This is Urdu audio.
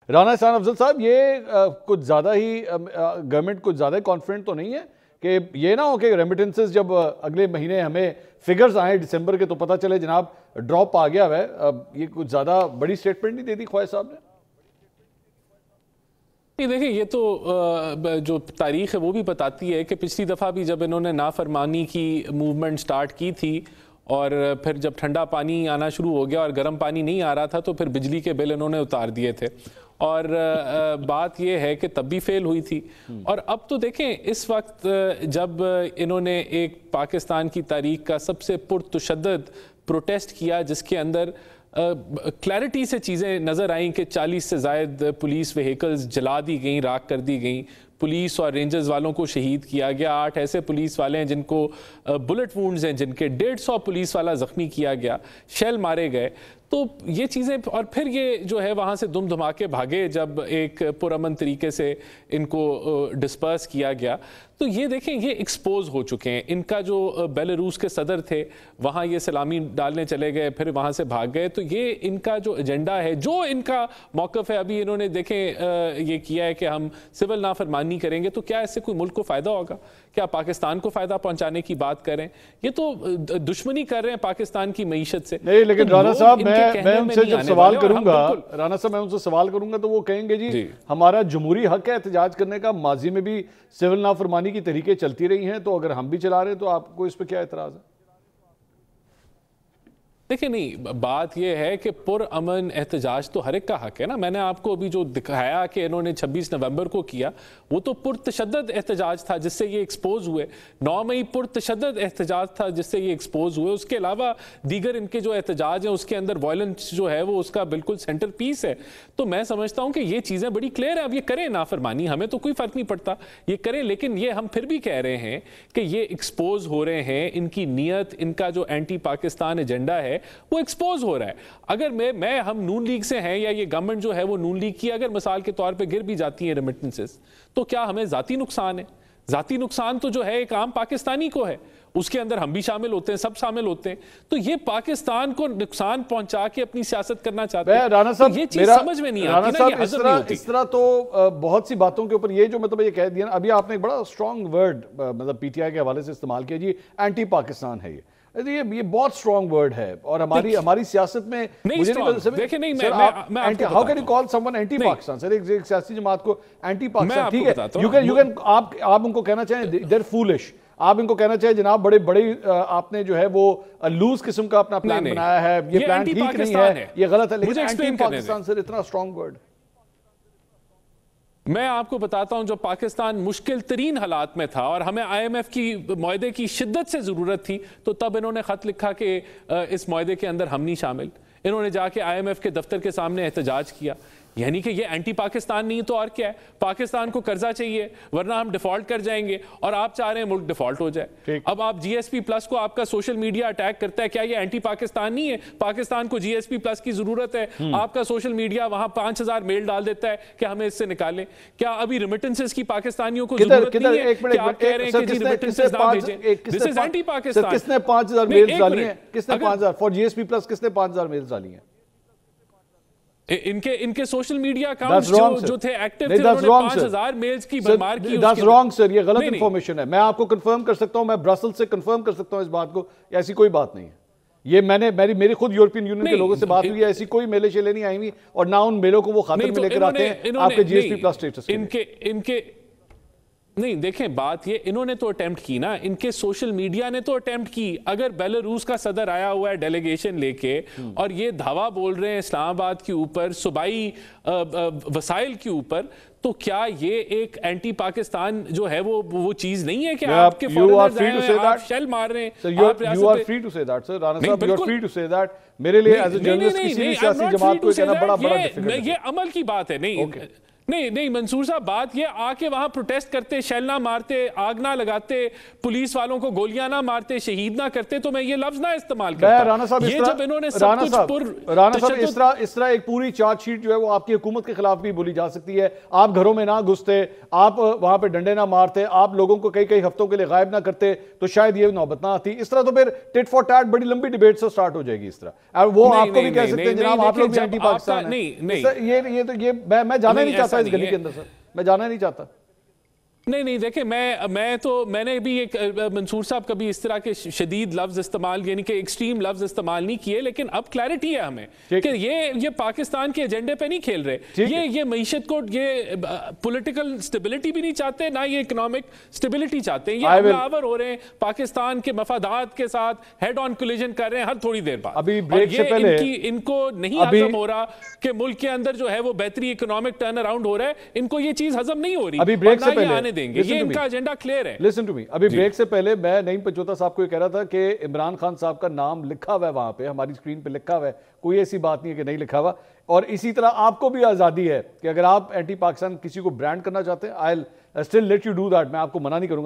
رانا احسان افضل صاحب، یہ کچھ زیادہ ہی گورنمنٹ کچھ زیادہ کانفیڈنٹ تو نہیں ہے کہ یہ نہ ہو کہ ریمیٹنسز جب اگلے مہینے ہمیں فگرز آئیں دسمبر کے تو پتہ چلے جناب ڈراپ آ گیا ہے؟ یہ کچھ زیادہ بڑی سٹیٹمنٹ نہیں دے دی خواجہ صاحب نے؟ دیکھیں، یہ تو جو تاریخ ہے وہ بھی بتاتی ہے کہ پچھلی دفعہ بھی جب انہوں نے نافرمانی کی موومنٹ سٹارٹ کی تھی اور پھر جب ٹھنڈا پانی آنا شروع ہو گیا اور گرم پانی نہیں آ رہا تھا تو پھر بجلی کے بل انہوں نے اتار دیے تھے، اور بات یہ ہے کہ تب بھی فیل ہوئی تھی۔ اور اب تو دیکھیں، اس وقت جب انہوں نے ایک پاکستان کی تاریخ کا سب سے پرتشدد پروٹیسٹ کیا جس کے اندر کلیئرٹی سے چیزیں نظر آئیں کہ 40 سے زائد پولیس وہیکلز جلا دی گئیں، راکھ کر دی گئیں، پولیس اور رینجرز والوں کو شہید کیا گیا، 8 ایسے پولیس والے ہیں جن کو بلٹ وونڈز ہیں، جن کے 150 پولیس والا زخمی کیا گیا، شیل مارے گئے۔ تو یہ چیزیں، اور پھر یہ جو ہے وہاں سے دم دھماکے بھاگے جب ایک پرامن طریقے سے ان کو ڈسپرس کیا گیا۔ تو یہ دیکھیں، یہ ایکسپوز ہو چکے ہیں۔ ان کا جو بیلاروس کے صدر تھے وہاں یہ سلامی ڈالنے چلے گئے، پھر وہاں سے بھاگ گئے۔ تو یہ ان کا جو ایجنڈا ہے، جو ان کا موقف ہے، ابھی انہوں نے دیکھیں یہ کیا ہے کہ ہم سول نافرمانی کریں گے، تو کیا اس سے کوئی ملک کو فائدہ ہوگا؟ کیا پاکستان کو فائدہ پہنچانے کی بات کریں؟ یہ تو دشمنی کر رہے ہیں پاکستان کی معیشت سے۔ نہیں، لیکن رانا صاحب میں ان سے جب سوال کروں گا، رانا صاحب میں ان سے سوال کروں گا تو وہ کہیں گے جی ہمارا جمہوری حق ہے احتجاج کرنے کا، ماضی میں بھی سول نافرمانی کی تحریکیں چلتی رہی ہیں، تو اگر ہم بھی چلا رہے ہیں تو آپ کو اس پہ کیا اعتراض ہے؟ دیکھیں، نہیں، بات یہ ہے کہ پرامن احتجاج تو ہر ایک کا حق ہے نا۔ میں نے آپ کو ابھی جو دکھایا کہ انہوں نے 26 نومبر کو کیا، وہ تو پرتشدد احتجاج تھا جس سے یہ ایکسپوز ہوئے۔ 9 مئی پرتشدد احتجاج تھا جس سے یہ ایکسپوز ہوئے۔ اس کے علاوہ دیگر ان کے جو احتجاج ہیں اس کے اندر وائلنس جو ہے وہ اس کا بالکل سینٹر پیس ہے۔ تو میں سمجھتا ہوں کہ یہ چیزیں بڑی کلیئر ہیں۔ اب یہ کریں نافرمانی، ہمیں تو کوئی فرق نہیں پڑتا، یہ کریں، لیکن یہ ہم پھر بھی کہہ رہے ہیں کہ یہ ایکسپوز ہو رہے ہیں، ان کی نیت، ان کا جو اینٹی پاکستان ایجنڈا ہے وہ ایکسپوز ہو رہا ہے۔ اگر ہم نون لیگ سے ہیں یا یہ گورنمنٹ جو ہے وہ نون لیگ کی اگر مثال کے طور پہ گر بھی جاتی ہیں ریمیٹنسز، تو کیا ہمیں ذاتی نقصان ہے؟ ذاتی نقصان تو جو ہے ایک عام پاکستانی کو ہے، اس کے اندر ہم بھی شامل ہوتے ہیں، سب شامل ہوتے ہیں۔ تو یہ پاکستان کو نقصان پہنچا کے اپنی سیاست کرنا چاہتے ہیں۔ رانا صاحب، یہ چیز سمجھ میں نہیں آتی نا، یہ حضر نہیں ہوتی۔ اس طرح تو بہت سی باتوں کے اوپر یہ جو مطلب یہ کہہ دیا نا، ابھی آپ نے ایک بڑا اسٹرانگ ورڈ مطلب پی ٹی آئی کے حوالے سے استعمال کیا جی، اینٹی پاکستان ہے۔ یہ بہت سٹرونگ ورڈ ہے، اور ہماری سیاست میں مجھے نہیں پتا، how can you call someone anti Pakistan? Sir ایک سیاسی جماعت کو اینٹی پاکستان، ٹھیک ہے، آپ ان کو کہنا چاہیں دیر فولش، آپ ان کو کہنا چاہیں جناب بڑے آپ نے جو ہے وہ لوز قسم کا اپنا پلان بنایا ہے، یہ پلان ٹھیک نہیں ہے، یہ غلط ہے، لیکن اینٹی پاکستان سر اتنا سٹرونگ ورڈ۔ میں آپ کو بتاتا ہوں، جو پاکستان مشکل ترین حالات میں تھا اور ہمیں آئی ایم ایف کی معاہدے کی شدت سے ضرورت تھی، تو تب انہوں نے خط لکھا کہ اس معاہدے کے اندر ہم نہیں شامل۔ انہوں نے جا کے آئی ایم ایف کے دفتر کے سامنے احتجاج کیا۔ یعنی کہ یہ اینٹی پاکستان نہیں تو اور کیا ہے؟ پاکستان کو قرضہ چاہیے ورنہ ہم ڈیفالٹ کر جائیں گے، اور آپ چاہ رہے ہیں ملک ڈیفالٹ ہو جائے۔ اب آپ جی ایس پی پلس کو آپ کا سوشل میڈیا اٹیک کرتا ہے، کیا یہ اینٹی پاکستان نہیں ہے؟ پاکستان کو جی ایس پی پلس کی ضرورت ہے، آپ کا سوشل میڈیا وہاں 5000 میل ڈال دیتا ہے کہ ہمیں اس سے نکالیں۔ کیا ابھی ریمیٹنسز کی پاکستانیوں کو ضرورت نہیں ہے کہ آپ کہہ رہے ہیں کہ جی ریمیٹنسز نہ بھیجیں؟ This is anti Pakistan. کس نے 5000 میلز ڈالی ہیں؟ کس نے 5000 for G S P plus کس نے 5000 میلز ڈالی ہیں؟ ان کے سوشل میڈیا اکاؤنٹس جو تھے ایکٹیو تھے، انہوں نے 5000 میلز کی بمار کی۔ That's wrong sir، یہ غلط انفارمیشن ہے۔ میں آپ کو کنفرم کر سکتا ہوں، میں برسل سے کنفرم کر سکتا ہوں اس بات کو، ایسی کوئی بات نہیں ہے۔ یہ میری خود یورپین یونین کے لوگوں سے بات ہوئی ہے، ایسی کوئی میلیں شیلیں نہیں آئی ہوئی، اور نہ ان میلوں کو وہ خاطر میں لے کر آتے ہیں آپ کے جی ایس پی پلس اسٹیٹس کے۔ نہیں، دیکھیں، بات یہ انہوں نے تو اٹیمپٹ کی نا، ان کے سوشل میڈیا نے تو اٹیمپٹ کی۔ اگر بیلاروس کا صدر آیا ہوا ہے ڈیلیگیشن لے کے اور یہ دھاوا بول رہے ہیں اسلام آباد کے اوپر، صوبائی وسائل کے اوپر، تو کیا یہ ایک اینٹی پاکستان جو ہے وہ چیز نہیں ہے کہ آپ کے فورنرز ہیں، آپ شیل مار رہے ہیں؟ You are free to say that sir، Rana صاحب you are free to say that۔ میرے لیے ایز اے جرنلسٹ کسی بھی سیاسی جماعت کو کہنا بڑا ڈیفیکلٹ ہے۔ یہ عمل کی بات ہے، نہیں نہیں منصور صاحب بات یہ آکے وہاں پروٹیسٹ کرتے، شیل نہ مارتے، آگ نہ لگاتے، پولیس والوں کو گولیاں نہ مارتے، شہید نہ کرتے تو میں یہ لفظ نہ استعمال کرتا. رانا صاحب یہ جب انہوں نے سب کچھ اس طرح ایک پوری چارج شیٹ جو ہے وہ آپ کی حکومت کے خلاف بھی بولی جا سکتی ہے. آپ گھروں میں نہ گھستے، آپ وہاں پہ ڈنڈے نہ مارتے، آپ لوگوں کو کئی ہفتوں کے لیے غائب نہ کرتے تو شاید یہ نوبت نہ آتی. اس طرح تو پھر ٹٹ فار ٹیٹ بڑی لمبی ڈیبیٹ سے سٹارٹ ہو جائے گی. اس طرح وہ آپ کو بھی کہہ سکتے ہیں جناب آپ لوگ بھی اینٹی پاکستان ہیں. یہ تو میں جانا نہیں چاہتا اس گلی کے اندر سر، میں جانا نہیں چاہتا. نہیں دیکھیں میں نے بھی ایک منصور صاحب کبھی اس طرح کے شدید لفظ استعمال یعنی کہ ایکسٹریم لفظ استعمال نہیں کیے، لیکن اب کلیرٹی ہے ہمیں کہ یہ پاکستان کے ایجنڈے پہ نہیں کھیل رہے. یہ معیشت کو یہ پولیٹیکل سٹیبلٹی بھی نہیں چاہتے، نہ یہ اکنامک سٹیبلٹی چاہتے ہیں. یہ حملہ آور ہو رہے ہیں پاکستان کے مفادات کے ساتھ، ہیڈ آن کولیجن کر رہے ہیں ہر تھوڑی دیر بعد. ان کو نہیں ہضم ہو رہا کہ ملک کے اندر جو ہے وہ بہتری اکنامک ٹرن اراؤنڈ ہو رہا ہے، ان کو یہ چیز ہضم نہیں ہو رہی. دیں گے یہ ان کا ایجنڈا کلیئر ہے. لسن ٹو می، ابھی بریک سے پہلے میں نعیم پنجوتا صاحب کو یہ کہہ رہا تھا کہ عمران خان صاحب کا نام لکھا ہوا ہے وہاں پہ، ہماری اسکرین پہ لکھا ہوا ہے، کوئی ایسی بات نہیں ہے کہ نہیں لکھا ہوا. اور اسی طرح آپ کو بھی آزادی ہے کہ اگر آپ اینٹی پاکستان کسی کو برانڈ کرنا چاہتے ہیں، I'll still let you do that، میں آپ کو منع نہیں کروں گا.